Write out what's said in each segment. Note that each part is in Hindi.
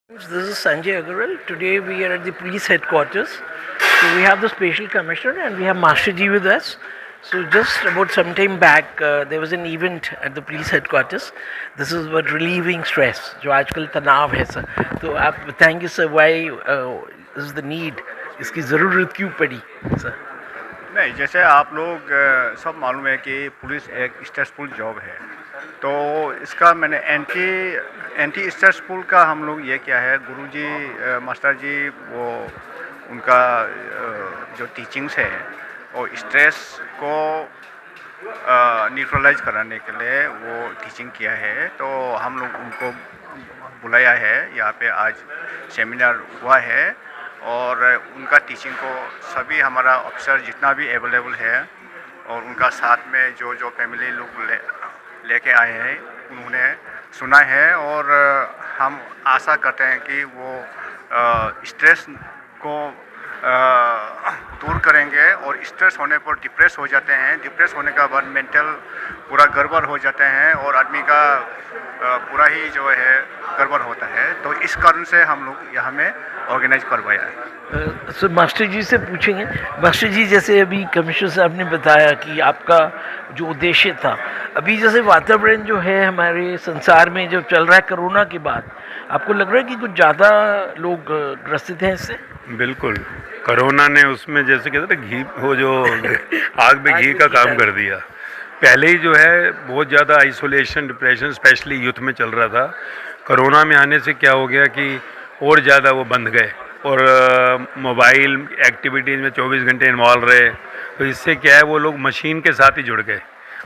This is Sanjay Agarwal. Today we are at the police headquarters. So we have the special commissioner and we have Master Ji with us. So just about some time back, there was an event at the police headquarters. This is about relieving stress, जो आजकल तनाव है सर. तो आप बताएंगे sir why this is the need, इसकी ज़रूरत क्यों पड़ी सर? नहीं, जैसे आप लोग सब मालूम है कि पुलिस एक स्ट्रेसफुल जॉब है, तो इसका मैंने एंटी स्ट्रेसफुल का हम लोग ये क्या है, गुरुजी मास्टर जी वो उनका जो टीचिंग्स है वो स्ट्रेस को न्यूट्रलाइज कराने के लिए वो टीचिंग किया है। तो हम लोग उनको बुलाया है, यहाँ पे आज सेमिनार हुआ है और उनका टीचिंग को सभी हमारा ऑफिसर जितना भी अवेलेबल है और उनका साथ में जो जो फैमिली लोग लेके आए हैं उन्होंने सुना है और हम आशा करते हैं कि वो स्ट्रेस को दूर करेंगे। और स्ट्रेस होने पर डिप्रेस हो जाते हैं, डिप्रेस होने का बाद मेंटल पूरा गड़बड़ हो जाते हैं और आदमी का पूरा ही जो है गड़बड़ होता है। तो इस कारण से हम लोग यहाँ में ऑर्गेनाइज करवाया है। सर मास्टर जी से पूछेंगे। मास्टर जी, जैसे अभी कमिश्नर साहब ने बताया कि आपका जो उद्देश्य था, अभी जैसे वातावरण जो है हमारे संसार में जो चल रहा है कोरोना के बाद, आपको लग रहा है कि कुछ ज़्यादा लोग ग्रसित हैं इससे? बिल्कुल, कोरोना ने उसमें जैसे कहते हैं घी, वो जो आग में घी का काम कर दिया। पहले ही जो है बहुत ज़्यादा आइसोलेशन, डिप्रेशन स्पेशली यूथ में चल रहा था। कोरोना में आने से क्या हो गया कि और ज़्यादा वो बंध गए और मोबाइल एक्टिविटीज़ में 24 घंटे इन्वॉल्व रहे। तो इससे क्या है, वो लोग मशीन के साथ ही जुड़ गए।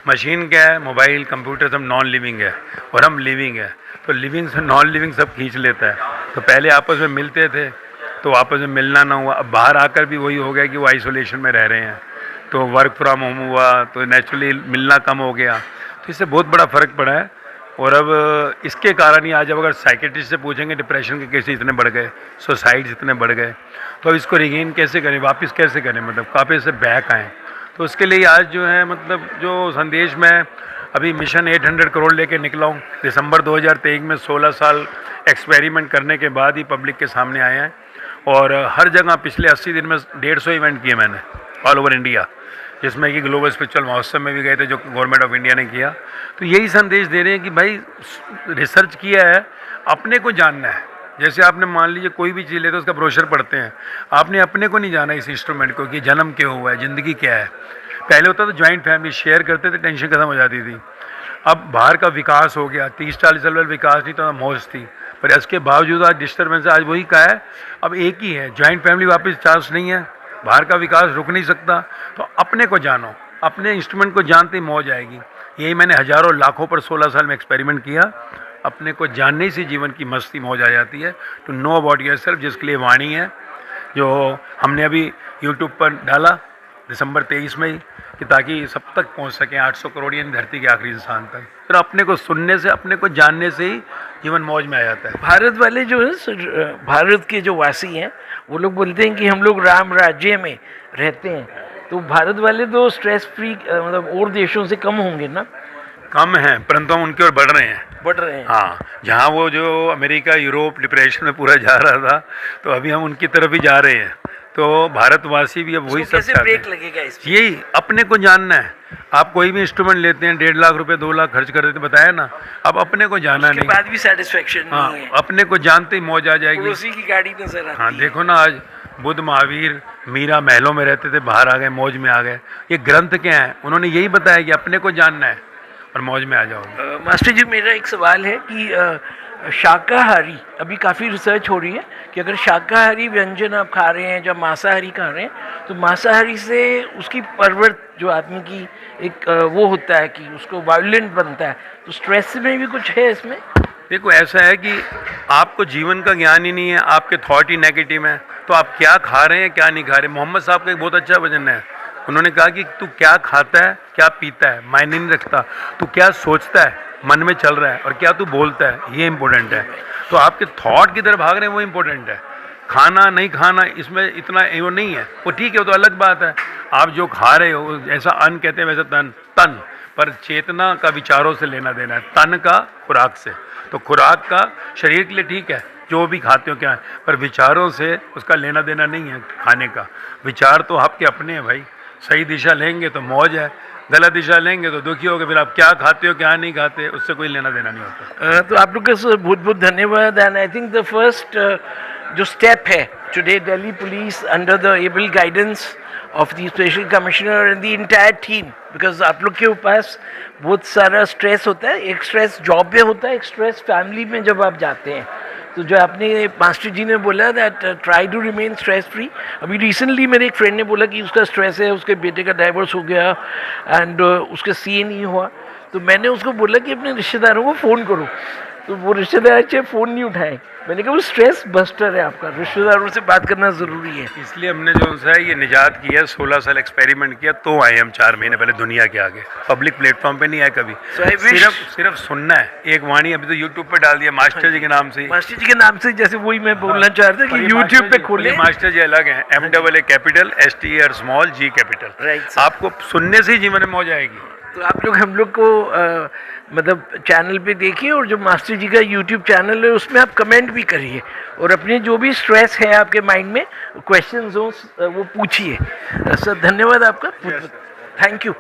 मशीन क्या है, मोबाइल कंप्यूटर सब नॉन लिविंग है और हम लिविंग है, तो लिविंग से नॉन लिविंग सब खींच लेता है। तो पहले आपस में मिलते थे तो आपस में मिलना ना हुआ, अब बाहर आकर भी वही हो गया कि वो आइसोलेशन में रह रहे हैं। तो वर्क फ्रॉम होम हुआ तो नेचुरली मिलना कम हो गया, तो इससे बहुत बड़ा फ़र्क पड़ा है। और अब इसके कारण ही आज अब अगर साइकेट्रिस्ट से पूछेंगे डिप्रेशन के केसेस इतने बढ़ गए, सुसाइड्स इतने बढ़ गए, तो अब इसको रिगेन कैसे करें, वापस कैसे करें, मतलब काफ़ी से बैक आएँ। तो उसके लिए आज जो है मतलब जो संदेश मैं अभी मिशन 800 करोड़ लेके निकला हूँ, दिसंबर 2023 में 16 साल एक्सपेरिमेंट करने के बाद ही पब्लिक के सामने आए हैं। और हर जगह पिछले 80 दिन में 150 इवेंट किए मैंने ऑल ओवर इंडिया, जिसमें कि ग्लोबल स्पिरिचुअल महोत्सव में भी गए थे जो गवर्नमेंट ऑफ इंडिया ने किया। तो यही संदेश दे रहे हैं कि भाई रिसर्च किया है, अपने को जानना है। जैसे आपने मान लीजिए कोई भी चीज़ ले तो उसका ब्रोशर पढ़ते हैं, आपने अपने को नहीं जाना इस इंस्ट्रूमेंट को कि जन्म क्यों हुआ है, ज़िंदगी क्या है। पहले होता था जॉइंट फैमिली, शेयर करते थे, टेंशन खत्म हो जाती थी। अब बाहर का विकास हो गया, 30-40 साल विकास नहीं तो मौज थी, पर इसके बावजूद आज डिस्टर्बेंस आज वही का है। अब एक ही है, जॉइंट फैमिली वापस चांस नहीं है, बाहर का विकास रुक नहीं सकता। तो अपने को जानो, अपने इंस्ट्रूमेंट को जानते ही मौज आएगी। यही मैंने हज़ारों लाखों पर 16 साल में एक्सपेरिमेंट किया। अपने को जानने से जीवन की मस्ती मौज आ जाती है। To know about yourself, जिसके लिए वाणी है जो हमने अभी यूट्यूब पर डाला दिसंबर 23 में ही, कि ताकि सब तक पहुंच सकें 800 करोड़ यानी धरती के आखिरी इंसान तक। फिर अपने को सुनने से, अपने को जानने से ही जीवन मौज में आ जाता है। भारत वाले जो है, भारत के जो वासी हैं, वो लोग बोलते हैं कि हम लोग राम राज्य में रहते हैं। तो भारत वाले तो स्ट्रेस फ्री मतलब और देशों से कम होंगे ना? कम हैं, परंतु हम उनकी ओर बढ़ रहे हैं। बढ़ रहे हैं। हाँ, जहाँ वो जो अमेरिका यूरोप डिप्रेशन में पूरा जा रहा था, तो अभी हम उनकी तरफ ही जा रहे हैं। तो भारतवासी भी अब वही सब कैसे ब्रेक लगेगा इसमें? यही अपने को जानना है। आप कोई भी इंस्ट्रूमेंट लेते हैं, 1.5 लाख रुपए 2 लाख खर्च कर देते, बताया ना। अब अपने को जाना नहीं, बाद भी सेटिस्फेक्शन हाँ, नहीं है। अपने को जानते ही मौज आ जाएगी। पड़ोसी की गाड़ी नजर आती हाँ, है। देखो ना, आज बुद्ध महावीर मीरा महलों में रहते थे, बाहर आ गए, मौज में आ गए। ये ग्रंथ क्या है, उन्होंने यही बताया कि अपने को जानना है और मौज में आ जाओगे। मास्टर जी, मेरा एक सवाल है कि शाकाहारी, अभी काफ़ी रिसर्च हो रही है कि अगर शाकाहारी व्यंजन आप खा रहे हैं, जब मांसाहारी खा रहे हैं, तो मांसाहारी से उसकी परवृत्त जो आदमी की एक वो होता है कि उसको वायलेंट बनता है। तो स्ट्रेस में भी कुछ है इसमें? देखो, ऐसा है कि आपको जीवन का ज्ञान ही नहीं है, आपके थॉट ही नेगेटिव हैं, तो आप क्या खा रहे हैं क्या नहीं खा रहे। मोहम्मद साहब का एक बहुत अच्छा वचन है, उन्होंने कहा कि तू क्या खाता है क्या पीता है मायने नहीं रखता, तू क्या सोचता है मन में चल रहा है और क्या तू बोलता है, ये इंपॉर्टेंट है। तो आपके थॉट किधर भाग रहे हैं वो इंपॉर्टेंट है। खाना नहीं खाना इसमें इतना वो नहीं है, वो ठीक है, वो तो अलग बात है। आप जो खा रहे हो, जैसा अन्न कहते हैं वैसा तन, पर चेतना का विचारों से लेना देना है, तन का खुराक से। तो खुराक का शरीर के लिए ठीक है, जो भी खाते हो क्या है, पर विचारों से उसका लेना देना नहीं है खाने का। विचार तो आपके अपने हैं भाई। सही दिशा लेंगे तो मौज है, गलत दिशा लेंगे तो दुखी होगे। फिर आप क्या खाते हो क्या नहीं खाते उससे कोई लेना देना नहीं होता। तो आप लोग का सर बहुत बहुत धन्यवाद। And I think the first जो स्टेप है today, Delhi police under the able guidance of the special commissioner and the entire team, because आप लोग के पास बहुत सारा स्ट्रेस होता है। एक स्ट्रेस जॉब में होता है, एक स्ट्रेस फैमिली में जब आप जाते हैं। तो जो आपने मास्टर जी ने बोला that try to remain stress free. अभी रिसेंटली मेरे एक फ्रेंड ने बोला कि उसका स्ट्रेस है, उसके बेटे का डाइवोर्स हो गया एंड उसका सीए नहीं हुआ। तो मैंने उसको बोला कि अपने रिश्तेदारों को फ़ोन करो, तो वो रिश्तेदार अच्छे फ़ोन नहीं उठाए। मैंने कहा वो स्ट्रेस बस्टर है आपका, रिश्तेदारों से बात करना ज़रूरी है। इसलिए हमने जो है ये निजात किया, 16 साल एक्सपेरिमेंट किया तो आए हम 4 महीने पहले दुनिया के आगे। पब्लिक प्लेटफॉर्म पे नहीं आए कभी। So I wish- सिर्फ सुनना है। एक वाणी अभी तो यूट्यूब पे डाल दिया मास्टर जी के नाम से। मास्टर जी के नाम से, जैसे वही मैं बोलना चाह रहा था और कि ये यूट्यूब पे मास्टर खोले। जी- ये मास्टर जी अलग हैं, MAA capital STER small G capital. Right, sir. आपको सुनने से ही जीवन में मौज आएगी। तो आप लोग हम लोग को मतलब चैनल पे देखिए, और जो मास्टर जी का यूट्यूब चैनल है उसमें आप कमेंट भी करिए, और अपने जो भी स्ट्रेस है आपके माइंड में, क्वेश्चंस हो वो पूछिए। सर धन्यवाद आपका, थैंक यू।